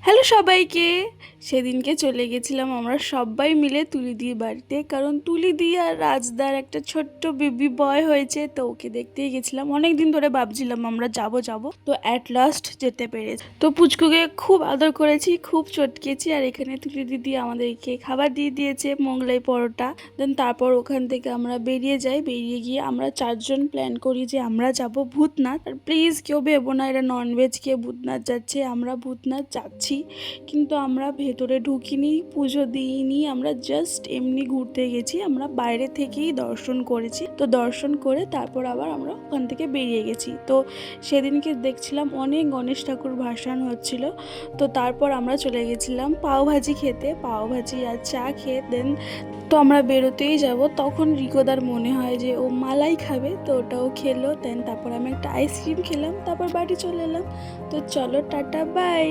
Hello সবাইকে। সেদিনকে চলে গেছিলাম আমরা সবাই মিলে তুলিদির বাড়িতে, কারণ তুলিদি আর রাজদার একটা ছোট্ট বেবি বয় হয়েছে, তো ওকে দেখতেই গেছিলাম। অনেক দিন ধরে ভাবছিলাম আমরা যাব যাব, তো অ্যাট লাস্ট যেতে পেরেছি। তো পুচকুকে খুব আদর করেছি, খুব চটকেছি। আর এখানে তুলি দিদি আমাদেরকে খাবার দিয়ে দিয়েছে, মোগলাই পরোটা। দেন তারপর ওখান থেকে আমরা বেরিয়ে যাই। বেরিয়ে গিয়ে আমরা 4জন প্ল্যান করি যে আমরা যাব ভূতনাথ। আর প্লিজ কেউ ভেবো না এরা ননভেজ খেয়ে ভূতনাথ যাচ্ছে, আমরা ভূতনাথ যাচ্ছি। কিন্তু আমরা ভেতরে ঢুকিনি, পুজো দিইনি, আমরা জাস্ট এমনি ঘুরতে গেছি। আমরা বাইরে থেকেই দর্শন করেছি। তো দর্শন করে তারপর আবার আমরা ওখান থেকে বেরিয়ে গেছি। তো সেদিনকে দেখছিলাম অনেক গণেশ ঠাকুর ভাসান হচ্ছিল। তো তারপর আমরা চলে গেছিলাম পাওভাজি খেতে, পাওভাজি আর চা খেয়ে দেন তো আমরা বেরোতেই যাব। তখন রিকোদার মনে হয় যে ও মালাই খাবে, তো ওটাও খেলো। দেন তারপর আমি একটা আইসক্রিম খেলাম, তারপর বাড়ি চলে এলাম। তো চলো, টাটা, বাই।